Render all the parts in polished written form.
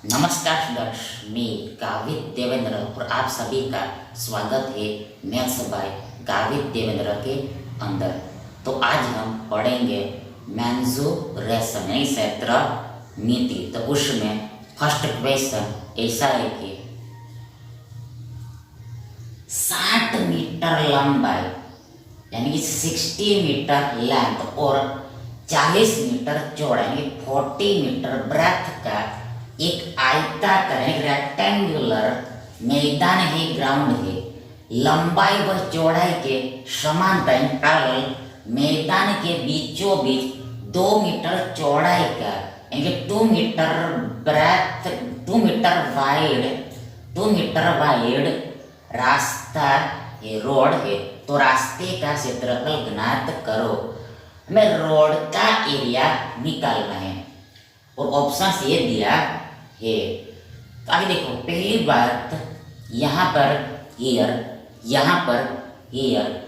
नमस्कार स्टूडेंट्स, मैं गावित देवेंद्र और आप सभी का स्वागत है मैथ्स बाय गावित देवेंद्र के अंदर। तो आज हम पढ़ेंगे मेंसुरेशन यानी क्षेत्र नीति। तो उसमें फर्स्ट क्वेश्चन ऐसा है कि 60 मीटर लंबाई यानी कि 60 मीटर लेंथ और 40 मीटर चौड़ा यानी 40 मीटर ब्रेथ का एक आयताकार रेक्टेंगुलर मैदान है, ग्राउंड है। लंबाई व चौड़ाई के समानता पैरेलल मैदान के बीचों बीच 2 मीटर चौड़ाई का यानी 2 मीटर ब्रेथ 2 मीटर वाइड रास्ता है, रोड है। तो रास्ते का क्षेत्रफल ज्ञात करो। हमें रोड का एरिया निकालना है और ऑप्शन ये दिया है। तो आगे देखो, पहली बात यहाँ पर ईयर, यहाँ पर ईयर,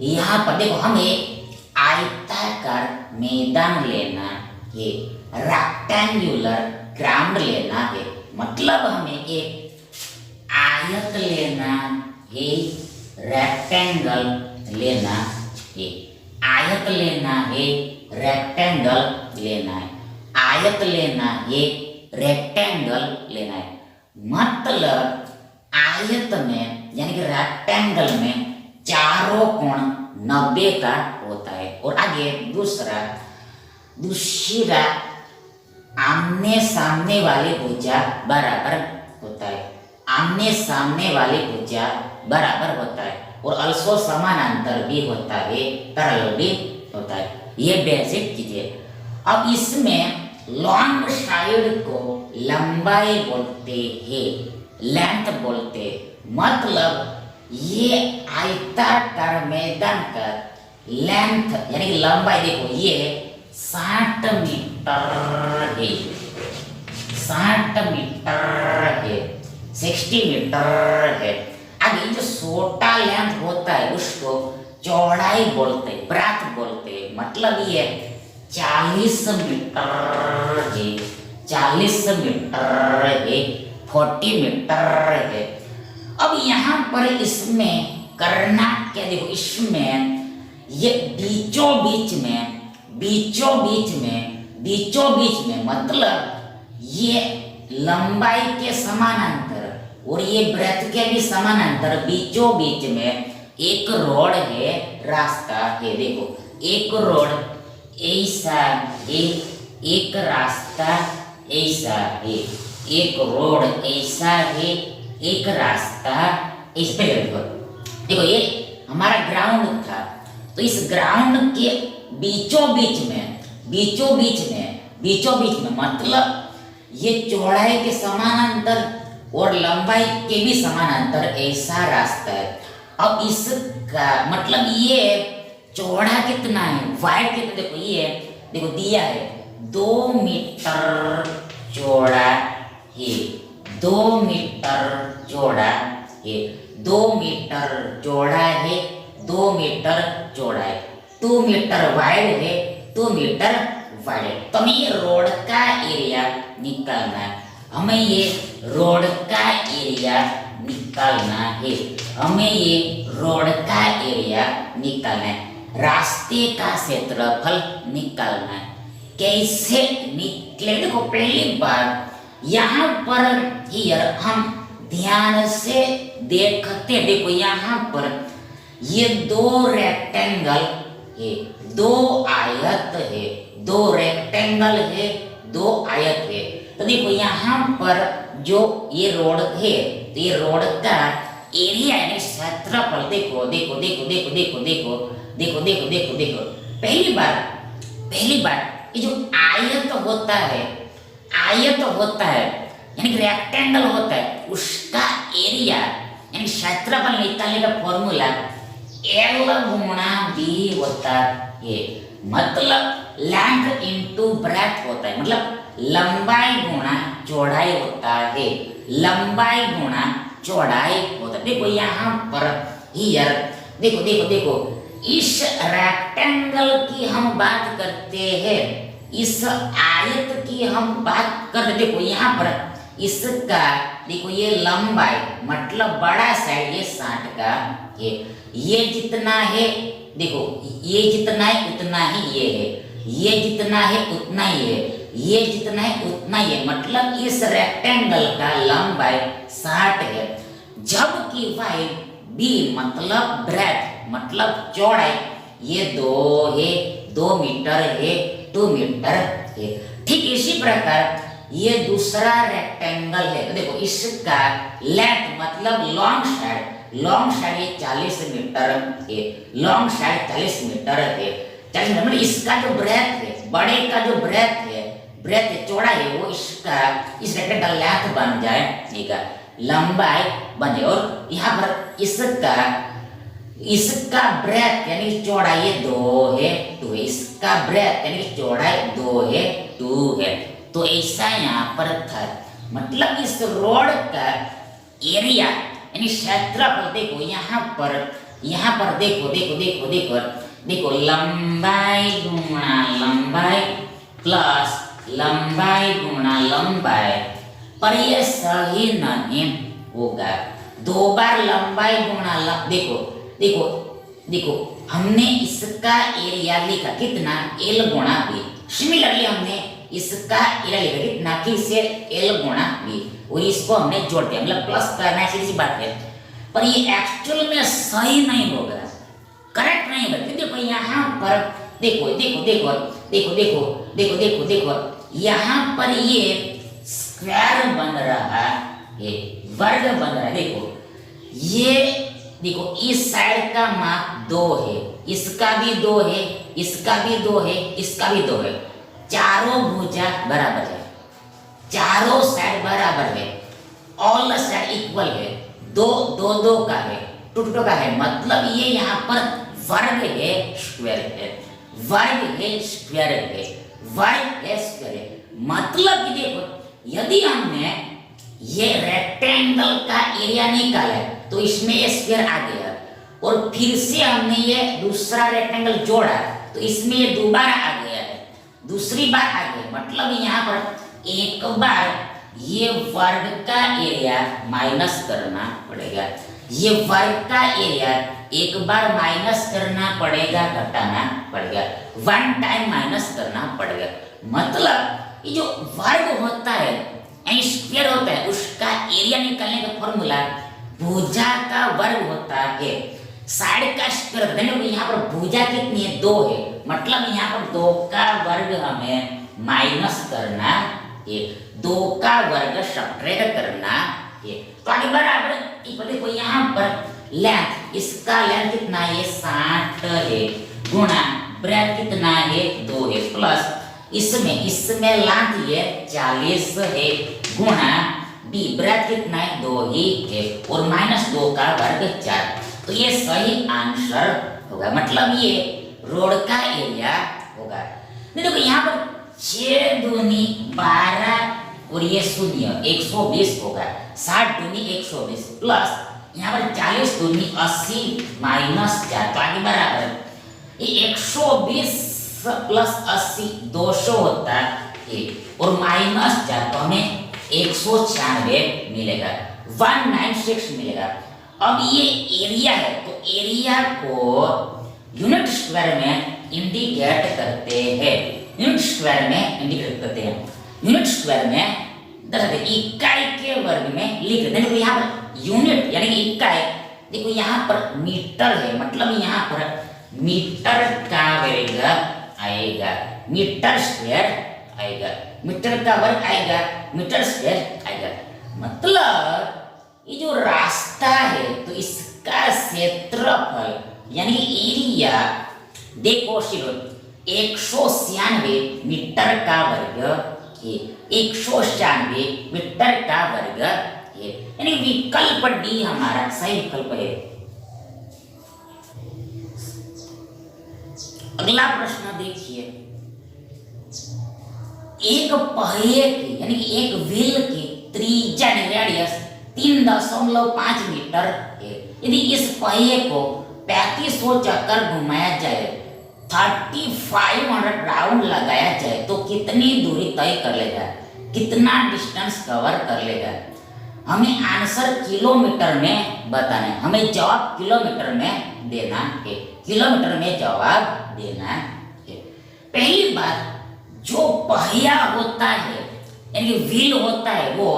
यहाँ पर देखो हमें आयताकार मैदान लेना है, रेक्टेंगुलर ग्राउंड लेना है। मतलब हमें एक आयत लेना है, रेक्टेंगल लेना है, आयत लेना है, रेक्टेंगल लेना है, आयत लेना है, रेक्टेंगल लेना है। मतलब आयत में यानी कि रेक्टेंगल में चारों कोण 90 का होता है। और आगे दूसरा आमने सामने वाली भुजा बराबर होता है, आमने सामने वाली भुजा बराबर होता है। और अल्सो समानांतर भी होता है, पैरेलल भी होता है। ये बेसिक चीजें। अब इसमें लॉन्ग साइड को लंबाई बोलते हैं, लेंथ बोलते। मतलब ये आयताकार मैदान का लेंथ यानी कि लंबाई देखो, ये 60 मीटर है, 60 मीटर है, 60 मीटर है। आगे जो छोटा लेंथ होता है उसको चौड़ाई बोलते, ब्रेथ बोलते। मतलब ये 40 मीटर है, 40 मीटर है, 40 मीटर है। अब यहाँ पर इसमें करना क्या, देखो इसमें ये बीचों बीच में मतलब ये लंबाई के समानांतर और ये ब्रेथ के भी समानांतर बीचों बीच में एक रोड है, रास्ता है। देखो एक रोड ऐसा है, एक रास्ता ऐसा है, एक रोड ऐसा है, एक रास्ता इस पे देखो ये हमारा ग्राउंड था। तो इस ग्राउंड के बीचों बीच में मतलब ये चौड़ाई के समानांतर और लंबाई के भी समानांतर ऐसा रास्ता है। अब इसका मतलब ये चौड़ा कितना है, वाइड कितना, देखो ये देखो दिया है 2 मीटर चौड़ा है, 2 मीटर चौड़ा है, 2 मीटर चौड़ा है, 2 मीटर चौड़ा है, 2 मीटर वाइड है, 2 मीटर वाइड है। तो हमें ये रोड का एरिया निकालना है, हमें ये रोड का एरिया निकालना है, हमें ये रोड का एरिया निकालना है, रास्ते का क्षेत्रफल निकालना है। कैसे निकले, देखो पहली बार यहाँ पर ईयर हम ध्यान से देखते, देखो यहाँ पर ये 2 रेक्टेंगल है, 2 आयत है, 2 रेक्टेंगल है, 2 आयत है। तो देखो यहाँ पर जो ये रोड है, तो ये रोड का एरिया यानी क्षेत्रफल देखो देखो देखो देखो देखो देखो देखो देखो देखो देखो। पहली बार ये जो आयत होता है यानी रेक्टेंगल होता है, उसका एरिया यानी क्षेत्रफल निकालने का फॉर्मूला L गुणा B होता है। मतलब लेंथ इनटू ब्रेथ होता है, मतलब लंबाई गुणा चौड़ाई होता है, लंबाई गुणा चौड़ाई होता है। देखो यहाँ पर हियर देखो देखो देखो इस रेक्टेंगल की हम बात करते हैं, इस आयत की हम बात कर, देखो यहाँ पर इसका देखो ये लंबाई मतलब बड़ा साइड ये 60 का है, ये जितना है देखो ये जितना है उतना ही ये है, ये जितना है उतना ही है, ये जितना है उतना ही है, मतलब इस रेक्टेंगल का लंबाई 60 है। जबकि वाई बी मतलब ब्रेथ मतलब चौड़ाई ये 2 है, 2 मीटर है, 2 मीटर है। ठीक इसी प्रकार ये दूसरा रेक्टेंगल है, तो देखो इसका लेंथ मतलब लॉन्ग साइड ये 40 मीटर है, लॉन्ग साइड 40 मीटर है, 40 मीटर मतलब इसका जो ब्रेथ है, बड़े का जो ब्रेथ चौड़ा है वो इसका इस रेक्टेंगल लेंथ बन जाए, ठीक है, लंबाई बन जाए। और यहाँ पर इसका ब्रेथ यानी चौड़ाई 2 है, 2 है, इसका ब्रेथ यानी चौड़ाई 2 है, 2 है। तो ऐसा यहाँ पर था, मतलब इस रोड का एरिया यानी क्षेत्रफल देखो यहाँ पर देखो लंबाई गुणा लंबाई प्लस लंबाई गुणा लंबाई, पर ये सही नहीं होगा। 2 बार लंबाई गुणा देखो हमने इसका एरिया लिखा कितना L गुणा B, सिमिलरली हमने इसका एरिया लिखा कितना कि से L गुणा B, और इसको हमने जोड़ दिया मतलब प्लस करना है, सीधी बात है। पर ये एक्चुअल में सही नहीं होगा, करेक्ट नहीं होगा। देखो यहाँ पर देखो यहाँ पर ये स्क्वायर बन रहा है, वर्ग बन रहा है। देखो इस साइड का माप 2 है, इसका भी 2 है, इसका भी 2 है, इसका भी 2 है, चारों भुजा बराबर है, चारों साइड बराबर है, ऑल साइड इक्वल है, 2 का है, 2 का है, मतलब ये यहाँ पर वर्ग है स्क्वायर है, मतलब कि देखो यदि हमने ये रेक्टेंगल का एरिया निकाला तो इसमें ये स्क्वायर आ गया, और फिर से हमने ये दूसरा रेक्टेंगल जोड़ा तो इसमें ये दोबारा आ गया है, दूसरी बार आ गया, मतलब यहाँ पर एक बार ये वर्ग का एरिया माइनस करना पड़ेगा, ये वर्ग का एरिया एक बार माइनस करना पड़ेगा, घटाना पड़ेगा, 1 टाइम माइनस करना पड़ेगा। मतलब ये जो वर्ग होता है यानी स्क्वायर होता है, उसका एरिया निकालने का फॉर्मूला भुजा का वर्ग होता है, साइड का स्क्वायर होता है। यहाँ पर भुजा कितनी है 2 है, मतलब यहाँ पर 2 का वर्ग हमें माइनस करना है, 2 का वर्ग सब्ट्रैक्ट करना है। तो आगे बराबर देखो यहाँ पर लेंथ, इसका लेंथ कितना है 60 है, गुणा ब्रेथ कितना है 2 है, प्लस इसमें लेंथ ये 40 है, गुणा b ब्रेथ कितना है 2 ही है, और माइनस 2 का वर्ग 4। तो ये सही आंसर होगा, मतलब ये रोड का एरिया होगा। देखो यहाँ पर 6 दूनी 12 और ये 0 120 होगा, 60 दूनी 120 प्लस यहाँ पर 40 दूनी 80 माइनस 4, तो आगे बराबर ये 120 प्लस 80 200 होता है, और माइनस 4 तो हमें 196 मिलेगा, 196 मिलेगा। अब ये एरिया है तो एरिया को यूनिट स्क्वायर में इंडिकेट करते हैं, यूनिट स्क्वायर में दर्शाते इकाई के वर्ग में लिख देते हैं। देखो यहाँ पर यूनिट यानी इकाई, देखो यहाँ पर मीटर है, मतलब यहाँ पर मीटर का वर्ग आएगा, मीटर स्क्वायर आएगा, मीटर का वर्ग आएगा, मीटर स्क्वायर आएगा। मतलब ये जो रास्ता है तो इसका क्षेत्रफल यानी एरिया देखो सिर्फ 196 मीटर का वर्ग है, 196 मीटर का वर्ग है, यानी विकल्प डी हमारा सही विकल्प है। अगला प्रश्न देखिए, एक पहिए की यानी एक व्हील की त्रिज्या रेडियस 3.5 मीटर है। यदि इस पहिए को 3500 चक्कर घुमाया जाए, 3500 राउंड लगाया जाए तो कितनी दूरी तय कर लेगा? कितना डिस्टेंस कवर कर लेगा। हमें आंसर किलोमीटर में बताना है, हमें जवाब किलोमीटर में देना है, किलोमीटर में जवाब देना है। पहली बात, जो पहिया होता है यानी व्हील होता है वो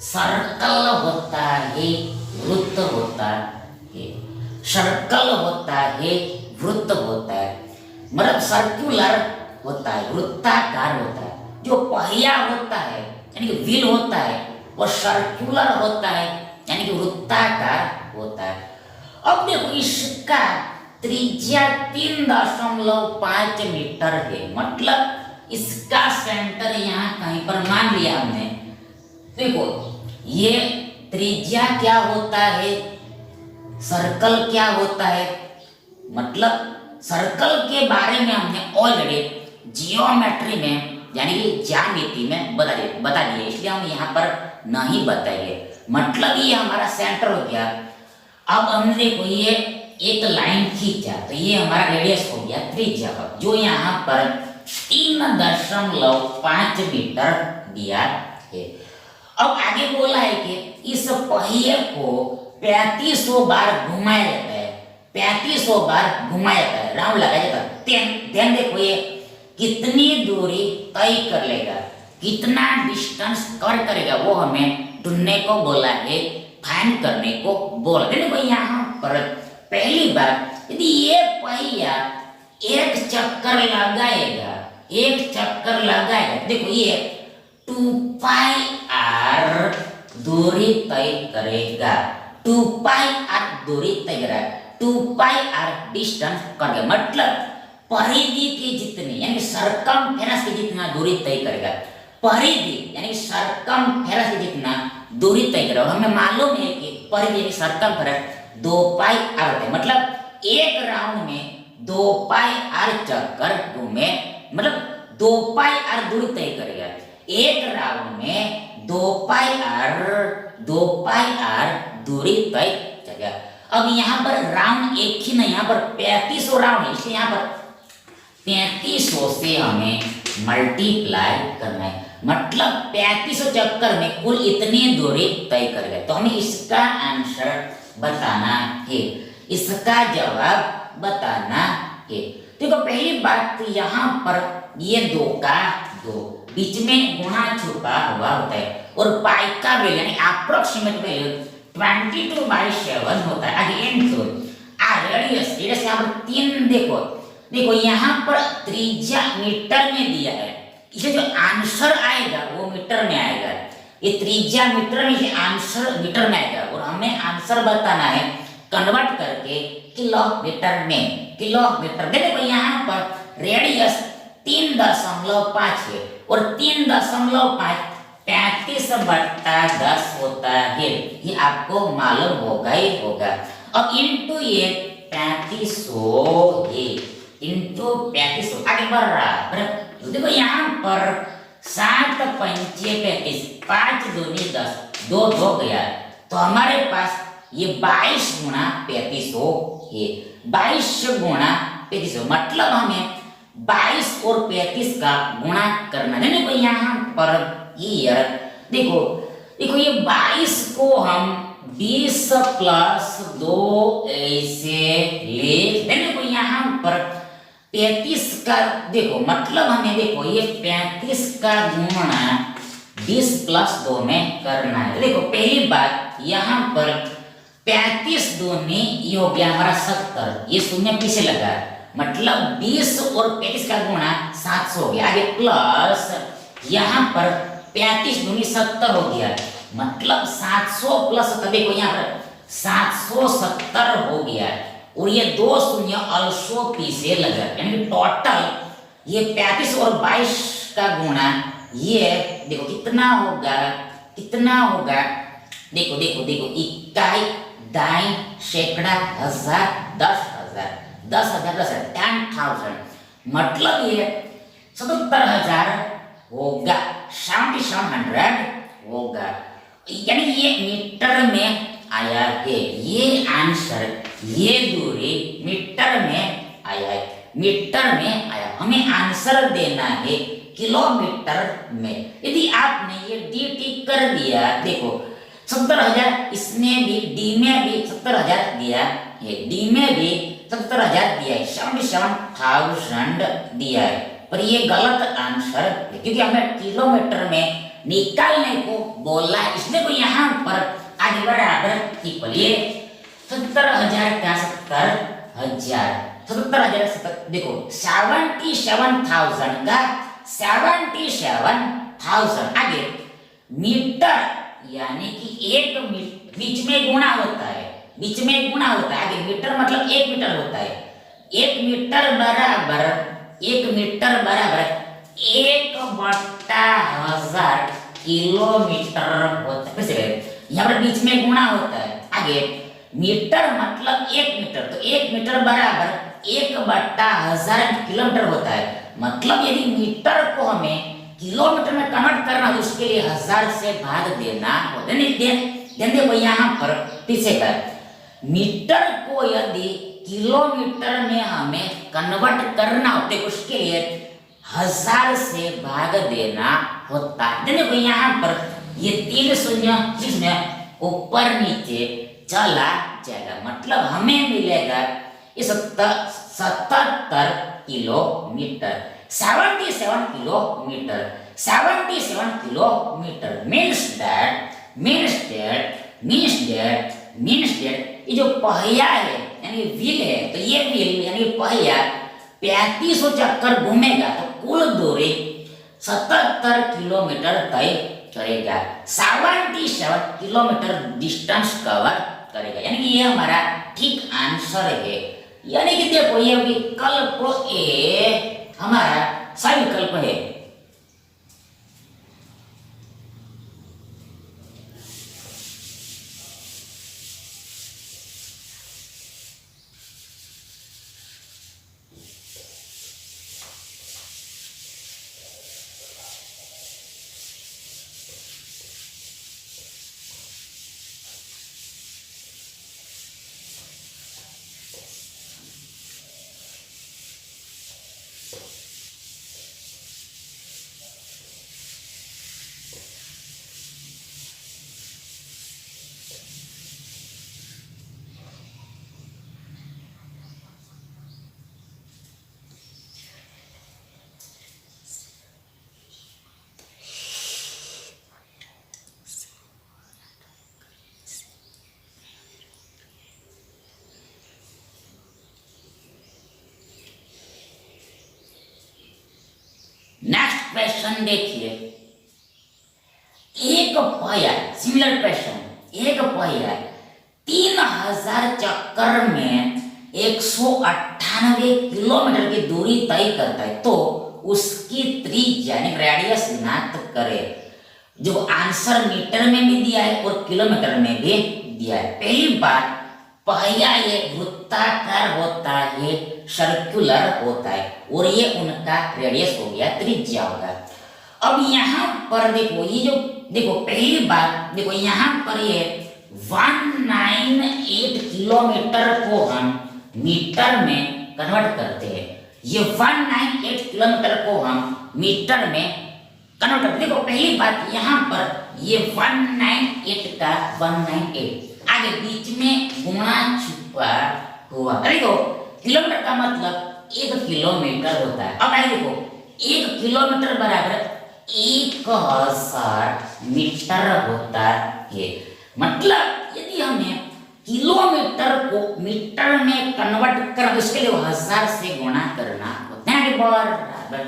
सर्कल होता है, वृत्त होता है, सर्कल होता है, वृत्त होता है, मतलब सर्कुलर होता है, वृत्ताकार होता है। जो पहिया होता है यानी कि व्हील होता है वो सर्कुलर होता है यानी कि वृत्ताकार होता है। अब देखो इसका त्रिज्या 3.5 मीटर है, मतलब इसका सेंटर यहाँ कहीं पर मान लिया हमने। देखो ये त्रिज्या क्या होता है, सर्कल क्या होता है, मतलब सर्कल के बारे में हमने ऑलरेडी जियोमेट्री में यानी कि ज्यामिति में बता दिए, इसलिए हम यहाँ पर नहीं बताएंगे। मतलब ये हमारा सेंटर हो गया। अब हमने देखो ये एक लाइन खींचा तो ये हमारा रेडियस हो गया त्रिज्या का, जो यहाँ पर 3.5 मीटर दिया है। अब आगे बोला है कि इस पहिए को 3500 बार घुमाया जाता है, 3500 बार घुमाया जाता है, राउंड लगाया जाता है। ध्यान देखो ये कितनी दूरी तय कर लेगा, कितना डिस्टेंस कवर करेगा वो हमें ढूंढने को बोला है, फाइंड करने को बोला। देखो यहाँ पर पहली बात, यदि ये पहिया एक चक्कर लगाएगा, एक चक्कर लगाएगा, देखो ये 2πr दूरी तय करेगा, 2πr दूरी तय करेगा, 2πr डिस्टेंस करेगा, मतलब परिधि की जितनी यानी सरकमफेरेंस की जितना दूरी तय करेगा, परिधि यानी सरकमफेरेंस की जितना दूरी तय करेगा। हमें मालूम है कि परिधि यानी सरकमफेरेंस 2πr होता है, मतलब एक राउंड में 2πr चक्कर घूमे, मतलब 2πr दूरी तय करेगा। एक राउंड में 2πr दूरी तय करेगा। अब यहाँ पर राउंड एक ही नहीं, यहाँ पर 3500 राउंड है, इसलिए यहाँ पर 3500 से हमें मल्टीप्लाई करना है, मतलब 3500 चक्कर में कुल इतनी दूरी तय करेगा। तो हमें इसका आंसर बताना है, इसका जवाब बताना है। देखो पहली बात तो यहाँ पर ये 2 का 2 बीच में गुणा छुपा हुआ होता है और पाई का वैल्यू यानी अप्रोक्सीमेट वैल्यू 22/7 होता है। आगे इनटू रेडियस यहाँ पर 3 देखो यहाँ पर त्रिज्या मीटर में दिया है, इसे जो आंसर आएगा वो मीटर में आएगा। ये त्रिज्या मीटर में, ये आंसर मीटर में आएगा और हमें आंसर बताना है कन्वर्ट करके किलोमीटर में, किलोमीटर। देखो यहाँ पर रेडियस 3.5 है और 3.5 35/10 होता है, ये आपको मालूम होगा ही होगा। अब इंटू ये 3500 है, इंटू 3500 आगे बढ़ रहा है। देखो यहाँ पर 7 पंचे 35, 5 दूनी 10, 2 हो गया, तो हमारे पास ये 22 गुणा 3500 है, 22 गुणा 3500, मतलब हमें 22 और 35 का गुणा करना है। देखो यहाँ पर ईयर देखो ये 22 को हम 20 + 2 ऐसे ले, देखो यहाँ पर 35 का देखो मतलब हमें देखो ये 35 का गुणा 20 + 2 में करना है। देखो पहली बात यहाँ पर 35 दूनी ये हो गया हमारा 70, ये शून्य पीछे लगा, मतलब 20 और 35 का गुणा 700 हो गया। आगे प्लस यहाँ पर 35 दूनी 70 हो गया, मतलब 700 + 70, देखो यहाँ पर 770 हो गया और ये 2 शून्य अल्सो पीछे लगा, यानी टोटल ये 35 और 22 का गुणा ये देखो कितना होगा, कितना होगा, देखो इकाई, दाई, सैकड़ा, हजार, 10,000, 10,000, मतलब ये 77,000 होगा, 7700 होगा, यानी ये मीटर में आया है। ये आंसर, ये दूरी मीटर में आया है, मीटर में आया। हमें आंसर देना है किलोमीटर में। यदि आपने ये dt कर दिया, देखो 70,000, इसमें भी डी में भी 70,000 दिया है, डी में भी 70,000 दिया है, 77,000 दिया है, पर ये गलत आंसर है क्योंकि हमें किलोमीटर में निकालने को बोला, इसलिए को यहाँ पर आगे बराबर इक्वल, ये 70,000 का 70,000, 70,000 देखो 77,000 का 77,000, आगे मीटर यानी कि एक बीच में गुणा होता है, बीच में गुणा होता है, आगे मीटर मतलब 1 मीटर होता है, 1 मीटर बराबर 1 मीटर बराबर 1/1000 किलोमीटर होता है। यहाँ पर बीच में गुणा होता है, आगे मीटर मतलब 1 मीटर, तो 1 मीटर बराबर 1/1000 किलोमीटर होता है। मतलब यदि मीटर को हमें किलोमीटर में कन्वर्ट करना तो उसके लिए 1000 से भाग देना होता है। देखो यहाँ पर पीछे का मीटर को यदि किलोमीटर में हमें कन्वर्ट करना होता है उसके लिए 1000 से भाग देना होता है। देखो यहाँ पर ये 3 शून्य ऊपर नीचे चला जाएगा, मतलब हमें मिलेगा 77 kilometre, 77 kilometre, 77 kilometre means that ये जो पहिया है यानी व्हील है, तो ये व्हील यानी पहिया 3500 चक्कर घूमेगा तो कुल दूरी 77 किलोमीटर तय करेगा, 77 किलोमीटर डिस्टेंस कवर करेगा, यानी कि ये हमारा ठीक आंसर है। यानी कि देखो ये विकल्प ए हमारा सही विकल्प है। नेक्स्ट क्वेश्चन देखिए, एक पहिया सिमिलर क्वेश्चन, एक पहिया 3000 चक्कर में 198 किलोमीटर की दूरी तय करता है, तो उसकी त्रिज्या यानी रेडियस ज्ञात करें। जो आंसर मीटर में भी दिया है और किलोमीटर में भी दिया है। पहली बात, पहिया ये वृत्ताकार होता है, सर्कुलर होता है, और ये उनका रेडियस हो गया, त्रिज्या होगा। अब यहाँ पर देखो ये जो देखो पहली बात देखो यहाँ पर ये 198 किलोमीटर को हम मीटर में कन्वर्ट करते हैं, ये 198 किलोमीटर को हम मीटर में कन्वर्ट करते। देखो पहली बात यहाँ पर ये 198 का 198, आगे बीच में गुणा छुपा हुआ, देखो किलोमीटर का मतलब 1 किलोमीटर होता है। अब आगे देखो 1 किलोमीटर बराबर 1000 मीटर होता है। मतलब यदि हमें किलोमीटर को मीटर में कन्वर्ट कर उसके लिए 1000 से गुणा करना होता है, बराबर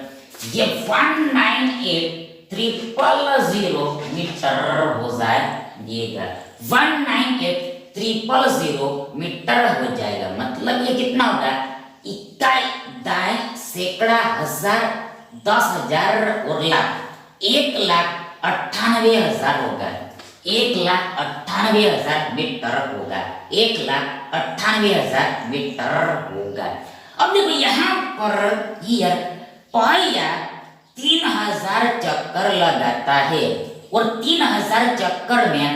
ये 198,000 मीटर हो जाएगा, 198,000 मीटर हो जाएगा। मतलब ये कितना होगा, इकाई, दाई, सैकड़ा, हजार, 10,000 और लाख, 1,98,000 होगा, 1,98,000 मीटर होगा, 1,98,000 मीटर होगा। अब देखो यहाँ पर ये पहिया 3000 चक्कर लगाता है और 3000 चक्कर में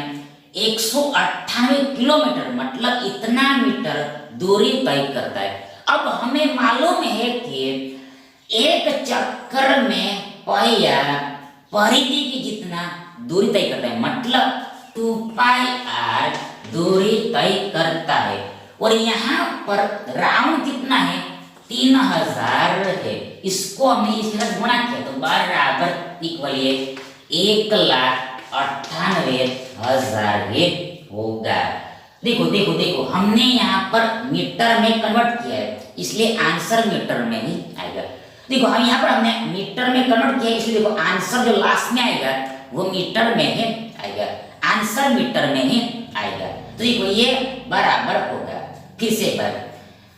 198 किलोमीटर मतलब इतना मीटर दूरी तय करता है। अब हमें मालूम है कि एक चक्कर में पहिया परिधि की जितना दूरी तय करता है, मतलब 2πr दूरी तय करता है। और यहाँ पर राउंड कितना है, 3000 है। इसको हमने इस तरह गुणा किया तो बराबर इक्वल 1,98,000 होगा। देखो देखो देखो, हमने यहाँ पर मीटर में कन्वर्ट किया है, इसलिए आंसर मीटर में ही आएगा। देखो हम यहाँ पर हमने मीटर में कन्वर्ट किया, इसलिए देखो आंसर जो लास्ट में आएगा वो मीटर में ही आएगा, आंसर मीटर में ही आएगा। तो देखो ये बराबर होगा। फिर से बात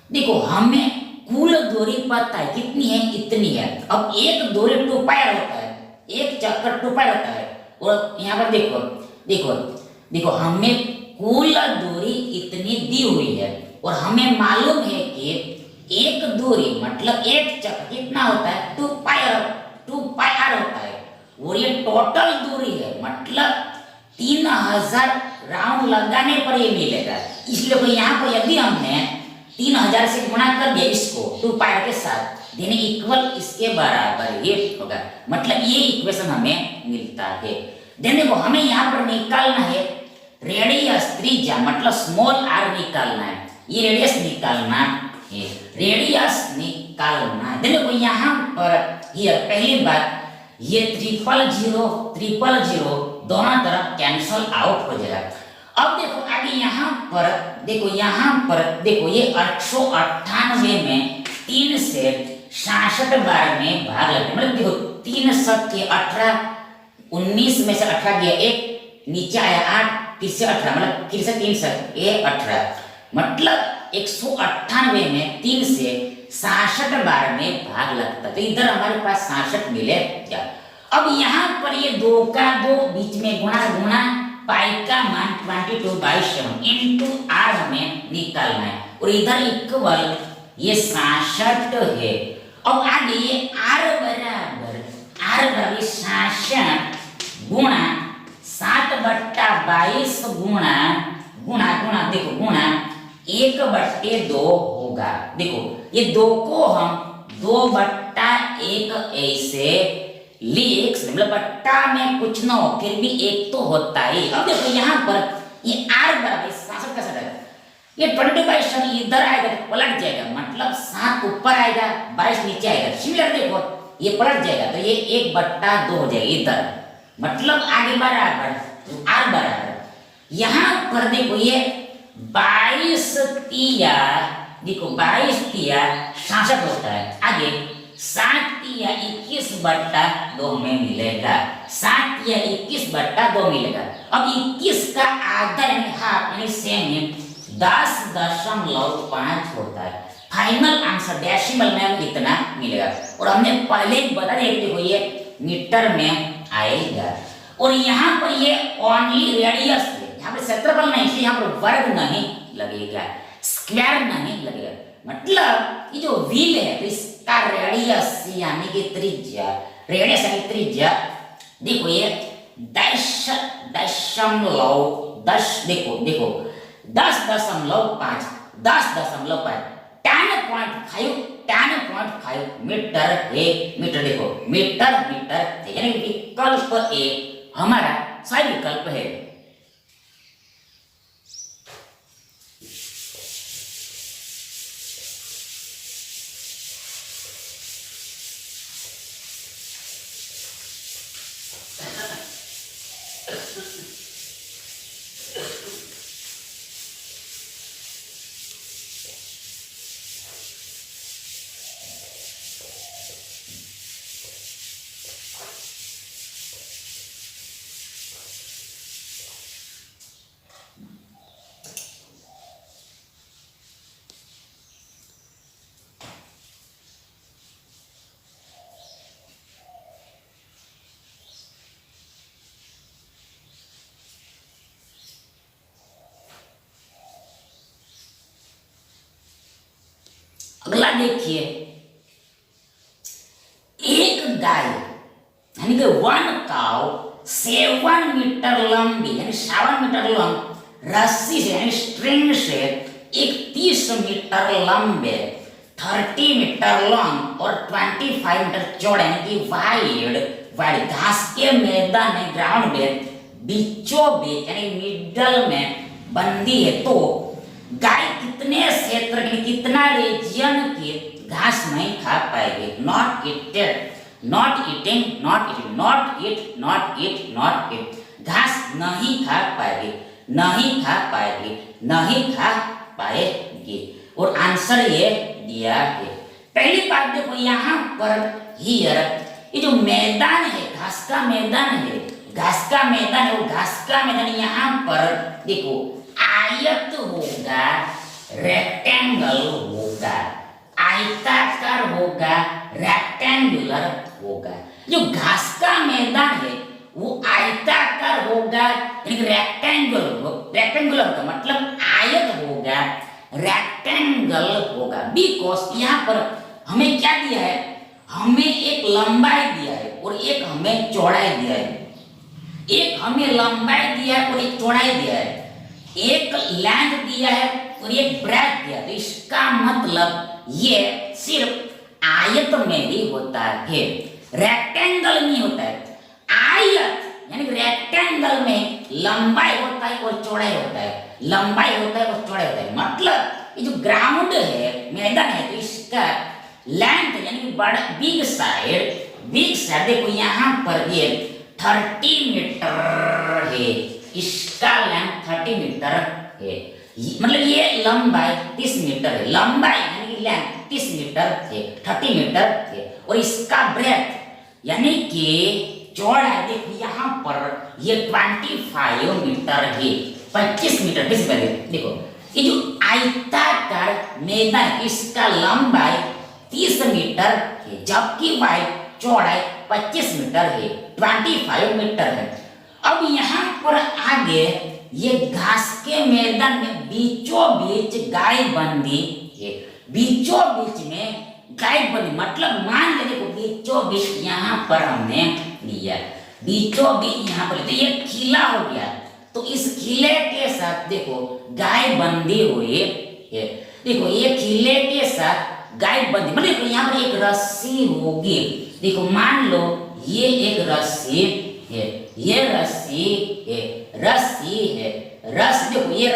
देखो, हमें कुल दूरी पता है कितनी है, इतनी है। अब एक दूरी 2π होता है, एक चक्कर 2π होता है। और यहाँ पर देखो देखो देखो, हमें कुल दूरी इतनी दी हुई है और हमें मालूम है कि एक दूरी मतलब एक चक्र कितना होता है, 2πr होता है। और ये टोटल दूरी है, मतलब 3000 राउंड लगाने पर ये मिलेगा। इसलिए तो यहाँ पर यदि हमने 3000 से गुणा कर दिया इसको 2πr के साथ, देने इक्वल इसके बराबर ये होगा, मतलब ये इक्वेशन हमें मिलता है। देने को हमें यहाँ पर निकालना है रेडियस, त्रिज्या मतलब स्मॉल r निकालना है, ये रेडियस निकालना है, रेडियस निकालना है। देखो यहाँ पर ये पहली बात, ये 000 दोनों तरफ कैंसल आउट हो जाएगा। अब देखो आगे यहाँ पर देखो ये 898 में 3 से 66 बार में भाग लगता है, मतलब देखो 3 7 के 18, 19 में से 18 गया, एक नीचे आया 8, फिर से 18, मतलब फिर से 3 से 18, मतलब 198 में 3 से 66 बार में भाग लगता है। तो इधर हमारे पास 66 मिलेगा। अब यहाँ पर ये 2 का 2 बीच में गुणा पाई का मान 22/7 इंटू r हमें निकालना है, और इधर इक्वल ये 66 है। अब आगे ये r बराबर 66 गुणा 7/22 गुणा देखो गुणा 1/2 होगा। देखो ये 2 को हम 2/1 ऐसे लिख, मतलब बट्टा में कुछ ना हो फिर भी एक तो होता है। अब देखो यहाँ पर ये r बराबर 67 का है, ये 22/7 इधर आएगा तो पलट जाएगा, मतलब 7 ऊपर आएगा 22 नीचे आएगा। सिमिलर देखो ये पलट जाएगा तो ये 1/2 हो जाएगा इधर, मतलब आगे बराबर r बराबर यहाँ पर देखो ये 22 तिया, देखो 22 तिया 66 होता है। आगे 7 तिया 21/2 में मिलेगा, 7 तिया 21/2 मिलेगा। अब 21 का आधा यानी हाफ यानी सेम 10.5 होता है। फाइनल आंसर डेसिमल में कितना मिलेगा, और हमने पहले ही बता दिया, देखो ये मीटर में आएगा। और यहाँ पर ये ओनली रेडियस है, यहाँ पर क्षेत्रफल नहीं, इसलिए यहाँ पर वर्ग नहीं लगेगा, स्क्वायर नहीं लगेगा। मतलब ये जो व्हील है तो इसका रेडियस यानी कि त्रिज्या, रेडियस यानी त्रिज्या देखो ये 10.10 देखो 10.5 10.5 मीटर है, मीटर देखो मीटर यानी विकल्प ए हमारा सही विकल्प है। अगला देखिए, एक गाय यानी कि 1 काउ 7 मीटर लंबी यानी 7 मीटर लंबी रस्सी से यानी स्ट्रिंग से एक 30 मीटर लंबे 30 मीटर लॉन्ग और 25 मीटर चौड़ा यानी कि वाइड वाइड घास के मैदान में ग्राउंड में बीचों बीच यानी मिडल में बंदी है। तो गाय कितने क्षेत्र के कितना रीजन की घास नहीं खा पाएगी? Not eated, not eating, not eating, not eat, not eat, not eat, घास नहीं खा पाएगी, नहीं खा पाएगी, नहीं खा पाएगी। और आंसर ये दिया है। पहली बात देखो यहाँ पर हियर ये जो मैदान है घास का मैदान है, घास का मैदान है, वो घास का मैदान यहाँ पर देखो आयत होगा, रेक्टेंगल होगा, आयताकार होगा, रेक्टेंगुलर होगा। जो घास का मैदान है वो आयताकार होगा, रेक्टेंगुलर का मतलब आयत होगा, रेक्टेंगल होगा। बिकॉज यहाँ पर हमें क्या दिया है? हमें एक लंबाई दिया है और एक हमें चौड़ाई दिया है। एक हमें लंबाई दिया है और एक चौड़ाई दिया है, एक लेंथ दिया है और एक ब्रेथ दिया है। तो इसका मतलब ये सिर्फ आयत में ही होता है, रेक्टेंगल नहीं होता है। आयत यानी रेक्टेंगल में लंबाई होता है और चौड़ाई होता है, लंबाई होता है और चौड़ाई होता है। मतलब ये जो ग्राउंड है मैदान है तो इसका लेंथ यानी बड़ा बिग साइड देखो यहाँ पर ये 30 मीटर है, इसका लेंथ 30 मीटर है। मतलब ये लंबाई 30 मीटर है, लंबाई यानी कि लेंथ 30 मीटर है, 30 मीटर है। और इसका ब्रेथ यानी कि चौड़ाई देखो यहाँ पर ये 25 मीटर है, 25 मीटर। देखो ये जो आयताकार मैदान इसका लंबाई 30 मीटर है, जबकि वाइड चौड़ाई 25 मीटर है, 25 मीटर है। अब यहाँ पर आगे ये घास के मैदान में बीचों बीच गाय बंदी है, बीचों बीच में गाय बंदी मतलब मान ले देखो बीचों बीच यहाँ पर हमने लिया, बीचों बीच यहाँ पर तो ये खिला हो गया। तो इस खिले के साथ देखो गाय बंदी हुई है। देखो ये खिले के साथ गाय बंदी मतलब देखो यहाँ पर एक रस्सी होगी। देखो मान लो ये एक रस्सी है, ये रस्सी है, रस्सी है, देखो ये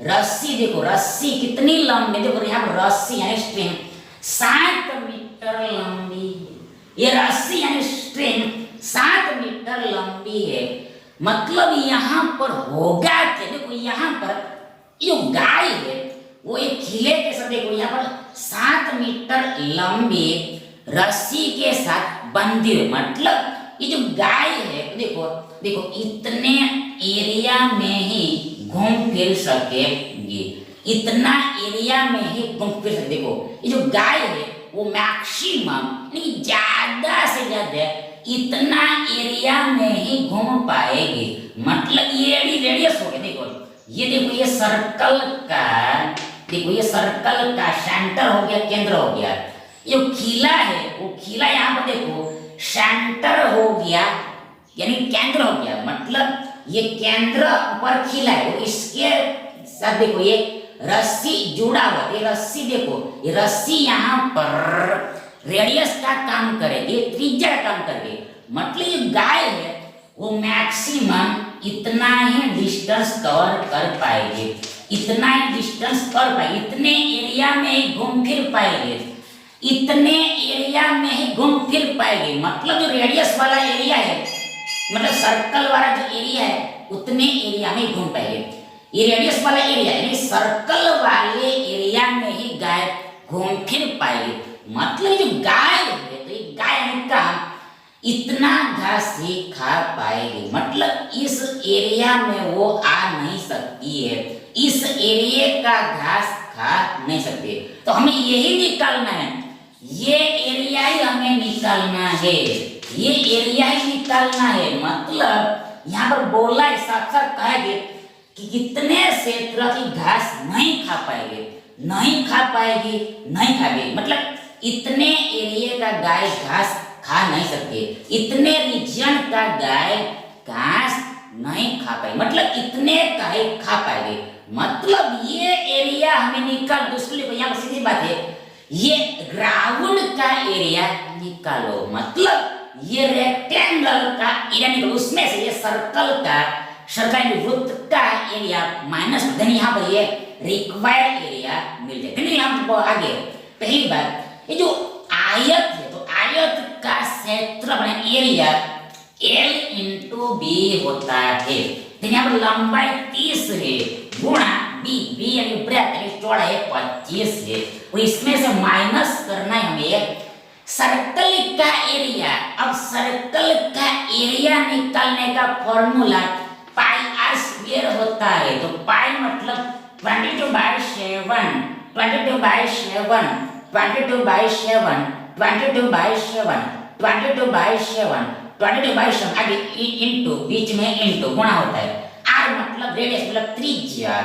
रस्सी देखो रस्सी कितनी लंबी, देखो यहाँ पर रस्सी यानी स्ट्रिंग 7 मीटर लंबी है। ये रस्सी यानी स्ट्रिंग 7 मीटर लंबी है। मतलब यहाँ पर होगा क्या? देखो यहाँ पर जो गाय है वो एक खिले के साथ देखो यहाँ पर 7 मीटर लंबी रस्सी के साथ बंधी हुई। मतलब ये जो गाय है देखो इतने एरिया में ही घूम फिर सकेगी, इतना एरिया में ही घूम फिर सके। देखो ये जो गाय है वो मैक्सिमम ज्यादा से ज्यादा इतना एरिया में ही घूम पाएगी। मतलब ये रेडियस हो गया। देखो ये सर्कल का देखो ये सर्कल का सेंटर हो गया, केंद्र हो गया। ये खिला है वो खिला यहाँ पर देखो सेंटर हो गया यानी केंद्र हो गया। मतलब ये केंद्र पर खिला है वो इसके साथ देखो ये रस्सी जुड़ा हुआ। ये रस्सी देखो ये रस्सी यहाँ पर रेडियस का काम करेगी, त्रिज्या का काम करेगी। मतलब ये गाय है वो मैक्सिमम इतना ही डिस्टेंस कवर कर पाएगी, इतना ही डिस्टेंस कर पाएगी, इतने एरिया में ही घूम फिर पाएगी, इतने एरिया में ही घूम फिर पाएगी। मतलब जो रेडियस वाला एरिया है मतलब सर्कल वाला जो एरिया है उतने एरिया में घूम पाएगी। ये रेडियस वाला एरिया यानी सर्कल वाले एरिया में ही गाय घूम फिर पाएगी। मतलब जो गाय है तो ये गाय का इतना घास ही खा पाएगी। मतलब इस एरिया में वो आ नहीं सकती है, इस एरिया का घास खा नहीं सकती। तो हमें यही निकालना है, ये एरिया ही हमें निकालना है, ये एरिया ही निकालना है। मतलब यहाँ पर बोला है साफ कहेंगे कि कितने क्षेत्र की घास नहीं खा पाएगी, नहीं खा पाएगी, नहीं खाएगी। मतलब इतने एरिया का गाय घास खा नहीं सकती, इतने रीजन का गाय घास नहीं खा पाएगी। मतलब इतने का ही खा पाएगी। मतलब ये एरिया हमें निकाल, दूसरे यहाँ पर सीधी बात है ये ग्राउंड का एरिया निकालो, मतलब ये रेक्टेंगल का एरिया निकालो, उसमें से ये सर्कल वृत्त का एरिया माइनस देन यहाँ पर ये रिक्वायर्ड एरिया मिल जाए। फिर यहाँ आगे पहली बात, ये जो आयत है तो आयत का क्षेत्रफल एरिया L इंटू बी होता है। तो यहाँ पर लंबाई 30 है गुणा बी यानी ब्रेथ यानी चौड़ाई 25 है, और इसमें से माइनस करना है हमें सर्कल का एरिया। अब सर्कल का एरिया निकालने का फॉर्मूला पाई आर स्क्वायर होता है। तो पाई मतलब 22/7 22/7 22/7 22/7 22/7 22/7 आगे इंटू बीच में इंटू गुणा होता है। आर मतलब रेडियस मतलब त्रिज्या।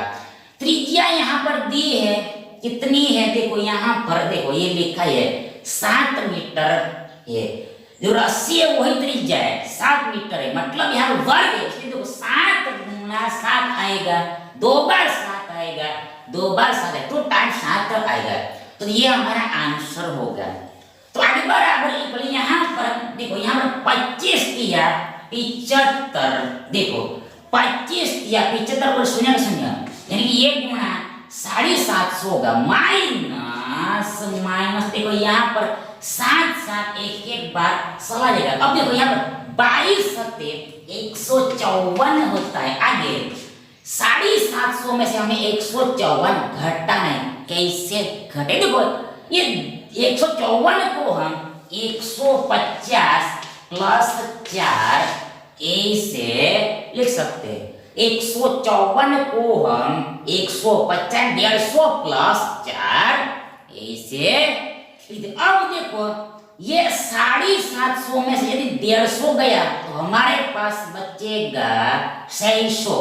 त्रिज्या यहाँ पर दी है, कितनी है देखो, यहाँ पर देखो ये लिखा है 7 मीटर है। जो रस्सी है वही त्रिज्या है, 7 मीटर है, मतलब यहाँ वर्ग है, इसलिए देखो 7 गुना 7 आएगा, 2 बार 7 आएगा, 2 बार 7 है, 2 टाइम्स 7 आएगा। तो ये हमारा आंसर होगा। तो आगे बराबर यहाँ पर देखो, यहाँ पर 25 दिया 75, देखो 25 दिया 75 पर शून्य का शून्य यानी कि ये गुणा 750 होगा, माइनस देखो यहाँ पर 7 एक बार चला जाएगा। अब देखो यहाँ पर 22 सत्ते 154 होता है। आगे 750 में से हमें 154 घटाना है, कैसे घटे देखो, ये 154 को हम 150 प्लस 4 ऐसे लिख सकते हैं। 154 को हम 150 150 प्लस 4 ऐसे। अब देखो ये 750 में से यदि 150 गया तो हमारे पास बचेगा 600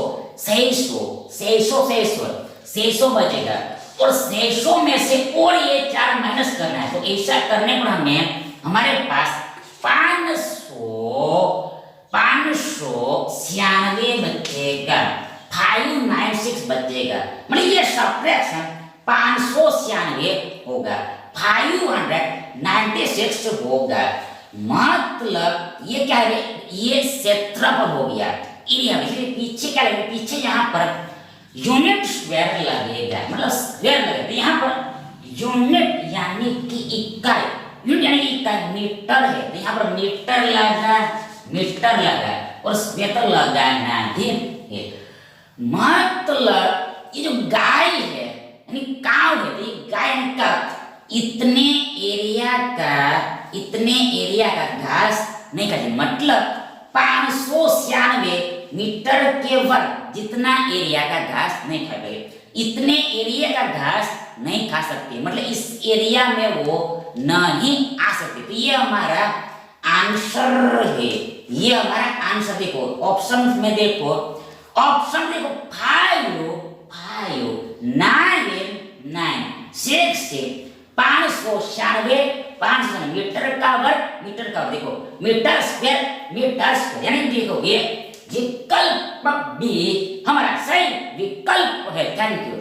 बचेगा, और 600 में से और ये 4 माइनस करना है। तो ऐसा करने पर हमें हमारे पास 596 बचेगा, 596 बचेगा, मतलब ये सब्ट्रैक्शन 596 होगा, 596 होगा। मतलब ये क्या है, ये क्षेत्रफल हो गया एरिया। पीछे क्या लगेगा, पीछे यहाँ पर यूनिट स्क्वायर लगेगा, मतलब स्क्वायर लगेगा। यहाँ पर यूनिट यानी कि इकाई, यूनिट यानी कि इकाई मीटर है, तो यहाँ पर मीटर लगा और स्क्वायर तो लगाना है। मतलब ये जो गाय है यानी काव है, तो ये गाय का इतने एरिया का घास नहीं खाती, मतलब 596 मीटर के वर्ग जितना एरिया का घास नहीं खा गए, इतने एरिया का घास नहीं खा सकते, मतलब इस एरिया में वो नहीं आ सकते। तो ये हमारा आंसर है, ये हमारा आंसर देखो ऑप्शन में देखो, 5 9 9 6 से 596 मीटर का वर्ग देखो मीटर स्क्वायर यानी देखो ये विकल्प बी हमारा सही विकल्प है। Thank you.